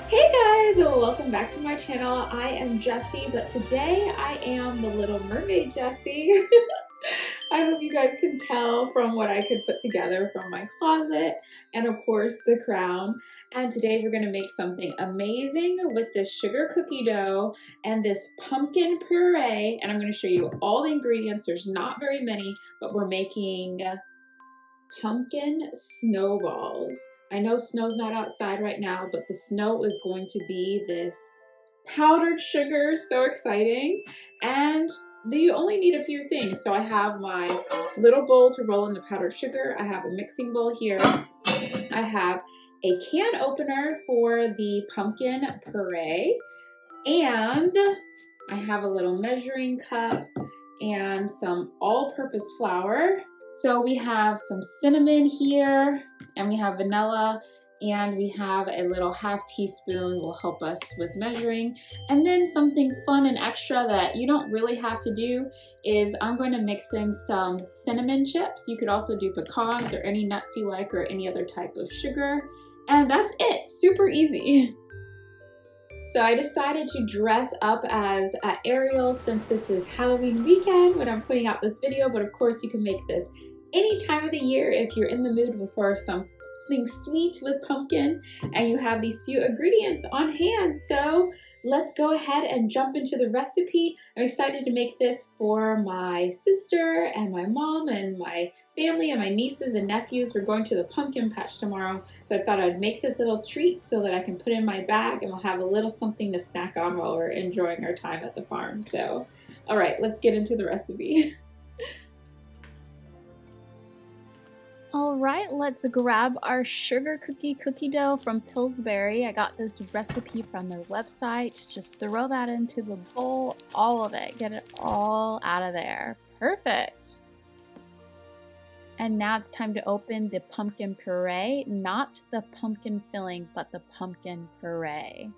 Hey guys, welcome back to my channel. I am Jessie, but today I am the Little Mermaid Jessie. I hope you guys can tell from what I could put together from my closet and of course the crown. And today we're gonna make something amazing with this sugar cookie dough and this pumpkin puree. And I'm gonna show you all the ingredients. There's not very many, but we're making pumpkin snowballs. I know snow's not outside right now, but the snow is going to be this powdered sugar. So exciting. And you only need a few things. So I have my little bowl to roll in the powdered sugar. I have a mixing bowl here. I have a can opener for the pumpkin puree. And I have a little measuring cup and some all-purpose flour. So we have some cinnamon here, and we have vanilla, and we have a little half teaspoon will help us with measuring. And then something fun and extra that you don't really have to do is I'm going to mix in some cinnamon chips. You could also do pecans or any nuts you like or any other type of sugar. And that's it, super easy. So I decided to dress up as Ariel since this is Halloween weekend when I'm putting out this video, but of course you can make this any time of the year if you're in the mood for something sweet with pumpkin and you have these few ingredients on hand. So let's go ahead and jump into the recipe. I'm excited to make this for my sister and my mom and my family and my nieces and nephews. We're going to the pumpkin patch tomorrow, so I thought I'd make this little treat so that I can put in my bag and we'll have a little something to snack on while we're enjoying our time at the farm. So, all right, let's get into the recipe. All right, let's grab our sugar cookie dough from Pillsbury. I got this recipe from their website. Just throw that into the bowl, all of it. Get it all out of there. Perfect. And now it's time to open the pumpkin puree, not the pumpkin filling, but the pumpkin puree.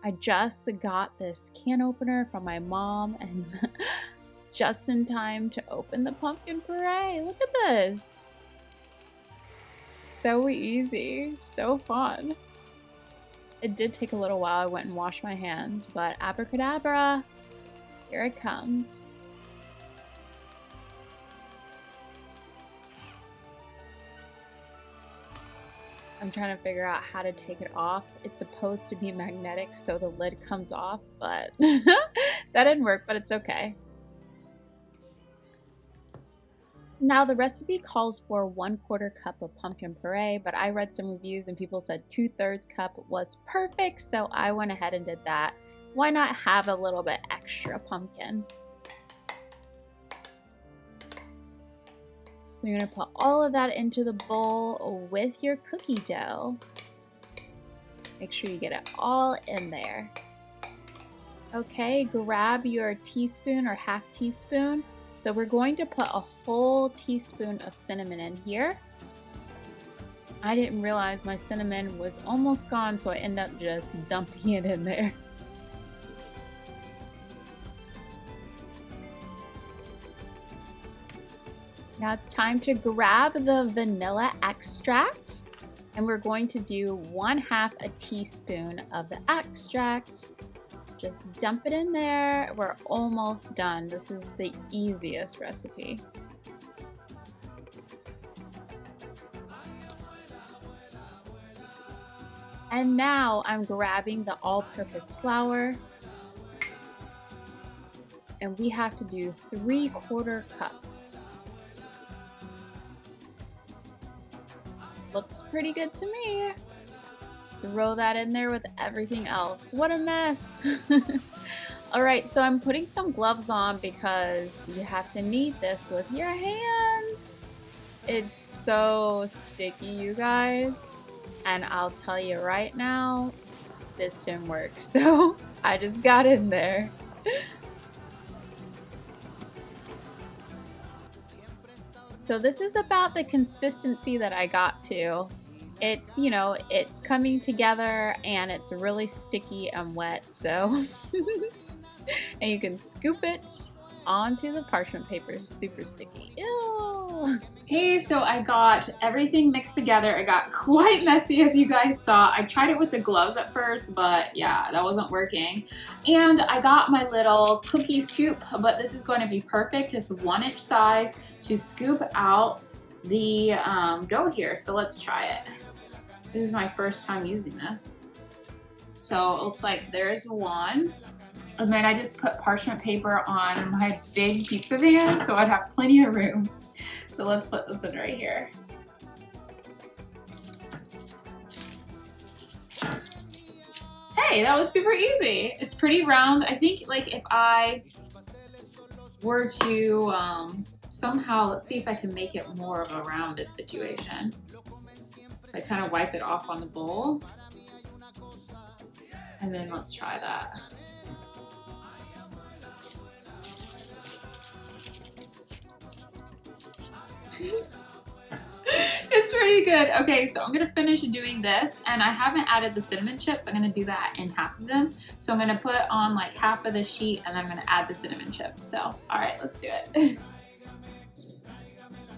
I just got this can opener from my mom and just in time to open the pumpkin puree. Look at this. So easy, so fun. It did take a little while. I went and washed my hands, but abracadabra, here it comes. I'm trying to figure out how to take it off. It's supposed to be magnetic so the lid comes off, but that didn't work, but it's okay. Now the recipe calls for 1/4 cup of pumpkin puree, but I read some reviews and people said 2/3 cup was perfect, so I went ahead and did that. Why not have a little bit extra pumpkin? So you're gonna put all of that into the bowl with your cookie dough. Make sure you get it all in there. Okay, grab your teaspoon or half teaspoon. So we're going to put a whole teaspoon of cinnamon in here. I didn't realize my cinnamon was almost gone, so I ended up just dumping it in there. Now it's time to grab the vanilla extract, and we're going to do 1/2 a teaspoon of the extract. Just dump it in there. We're almost done. This is the easiest recipe. And now I'm grabbing the all-purpose flour. And we have to do 3/4 cup. Looks pretty good to me. Just throw that in there with everything else. What a mess. All right, so I'm putting some gloves on because you have to knead this with your hands. It's so sticky, you guys. And I'll tell you right now, this didn't work. So I just got in there. So this is about the consistency that I got to. It's, you know, it's coming together and it's really sticky and wet, so. And you can scoop it onto the parchment paper, super sticky. Ew. Hey, so I got everything mixed together. It got quite messy as you guys saw. I tried it with the gloves at first, but yeah, that wasn't working. And I got my little cookie scoop, but this is going to be perfect. It's 1-inch size to scoop out the dough here. So let's try it. This is my first time using this. So it looks like there's one. And then I just put parchment paper on my big pizza van so I'd have plenty of room. So let's put this in right here. Hey, that was super easy. It's pretty round. I think like if I were to somehow, let's see if I can make it more of a rounded situation. I kind of wipe it off on the bowl. And then let's try that. It's pretty good. Okay, so I'm gonna finish doing this, and I haven't added the cinnamon chips. I'm gonna do that in half of them. So I'm gonna put on like half of the sheet, and then I'm gonna add the cinnamon chips. So, all right, let's do it.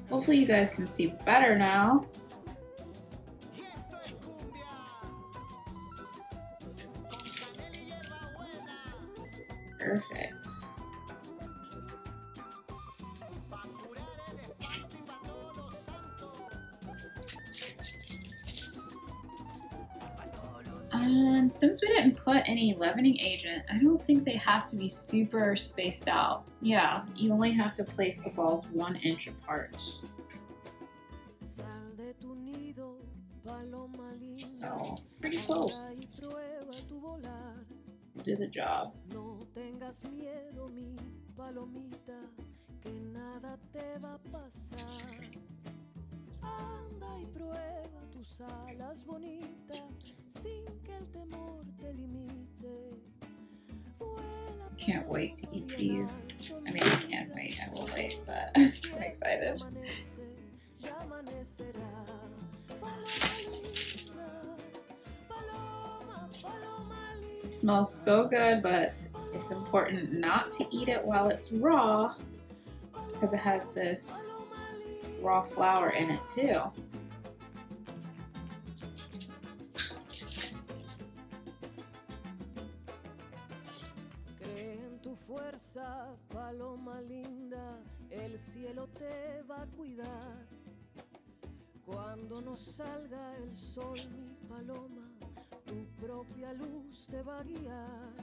Hopefully you guys can see better now. Perfect. And since we didn't put any leavening agent, I don't think they have to be super spaced out. Yeah, you only have to place the balls 1 inch apart. So, pretty close. Do the job. Anda y prueba tus alas bonitas sin que el temor te limite. Can't wait to eat these. I mean, I can't wait. I will wait, but I'm excited. It smells so good, but it's important not to eat it while it's raw because it has this raw flour in it too. Cree en tu fuerza, paloma linda, el cielo te va a cuidar. Cuando no salga el sol, mi paloma, tu propia luz te va a guiar.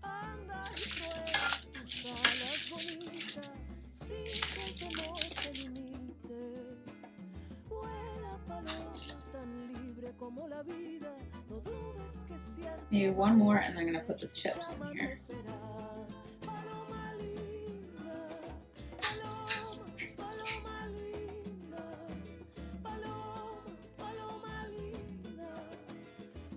Anda y prueba tus alas bonitas, sin que el temor te limite. Vuela paloma tan libre como la vida, no dudes que siempre. Maybe one more, and I'm gonna put the chips in here.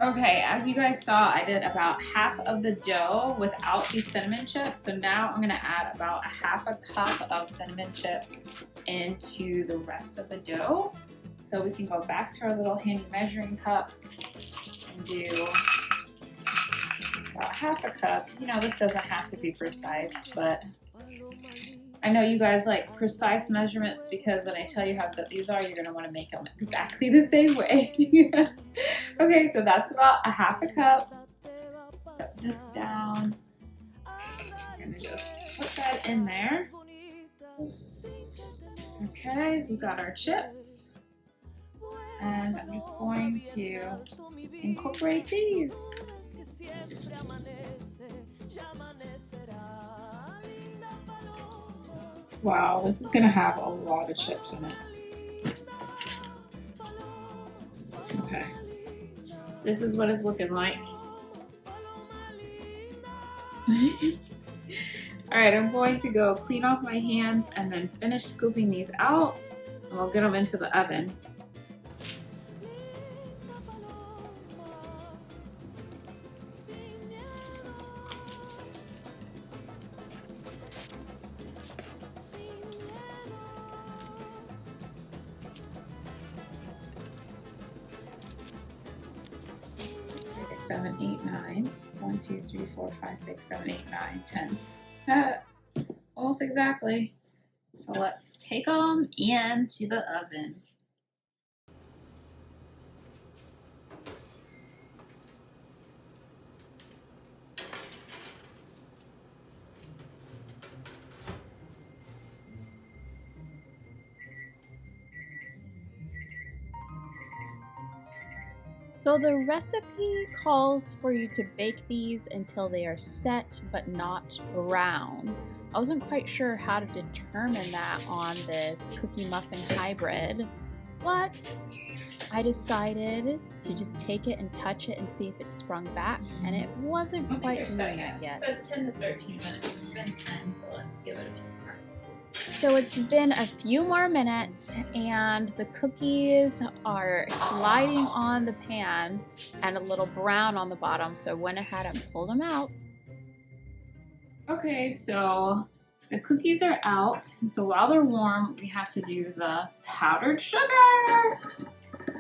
Okay, as you guys saw, I did about half of the dough without these cinnamon chips. So now I'm gonna add about a half a cup of cinnamon chips into the rest of the dough. So we can go back to our little handy measuring cup and do about half a cup. You know, this doesn't have to be precise, but I know you guys like precise measurements because when I tell you how good these are, you're gonna wanna make them exactly the same way. Okay, so that's about a half a cup. Set this down. I'm gonna just put that in there. Okay, we got our chips. And I'm just going to incorporate these. Wow, this is gonna have a lot of chips in it. Okay, this is what it's looking like. All right, I'm going to go clean off my hands and then finish scooping these out, and we'll get them into the oven. Okay, 7, 8, 9. 1, 2, 3, 4, 5, 6, 7, 8, 9, 10. Almost exactly. So let's take them into the oven. So the recipe calls for you to bake these until they are set but not brown. I wasn't quite sure how to determine that on this cookie muffin hybrid, but I decided to just take it and touch it and see if it sprung back, and it wasn't quite doing it yet. It says 10 to 13 minutes. It's been 10, so let's give it a few more. So it's been a few more minutes and the cookies are sliding on the pan and a little brown on the bottom, so I went ahead and pulled them out. Okay, so the cookies are out, and so while they're warm, we have to do the powdered sugar.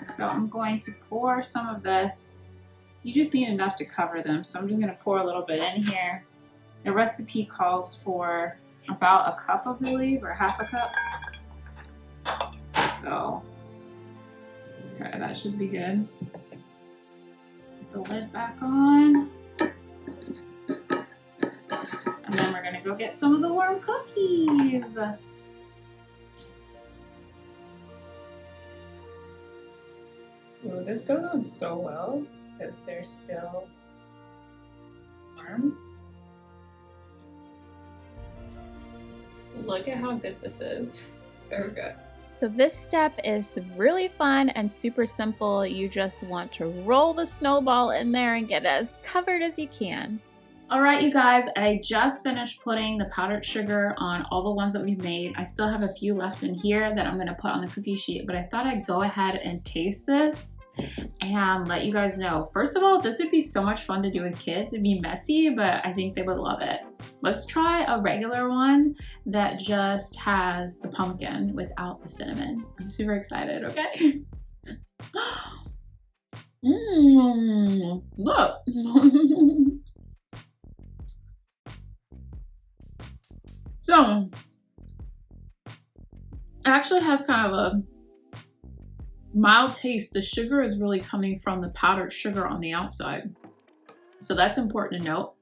So I'm going to pour some of this. You just need enough to cover them, so I'm just going to pour a little bit in here. The recipe calls for about a cup, I believe, or half a cup. So, okay, that should be good. Put the lid back on. And then we're gonna go get some of the warm cookies. Ooh, this goes on so well because they're still warm. Look at how good this is. So good. So this step is really fun and super simple. You just want to roll the snowball in there and get as covered as you can. All right, you guys, I just finished putting the powdered sugar on all the ones that we've made. I still have a few left in here that I'm gonna put on the cookie sheet, but I thought I'd go ahead and taste this and let you guys know. First of all, this would be so much fun to do with kids. It'd be messy, but I think they would love it. Let's try a regular one that just has the pumpkin without the cinnamon. I'm super excited, okay? Look. So, it actually has kind of a mild taste. The sugar is really coming from the powdered sugar on the outside. So that's important to note.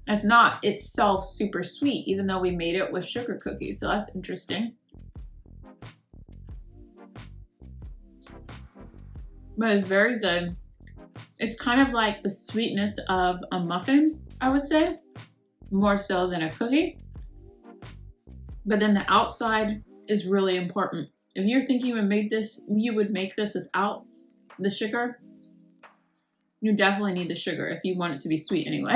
It's not itself super sweet, even though we made it with sugar cookies. So that's interesting. But it's very good. It's kind of like the sweetness of a muffin, I would say, more so than a cookie. But then the outside is really important. If you're thinking you would make this without the sugar, you definitely need the sugar if you want it to be sweet anyway.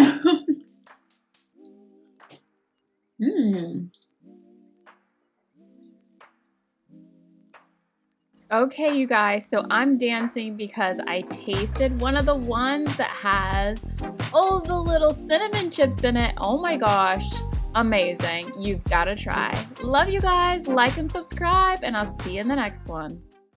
Okay, you guys, so I'm dancing because I tasted one of the ones that has all the little cinnamon chips in it. Oh my gosh, amazing. You've got to try. Love you guys. Like and subscribe, and I'll see you in the next one.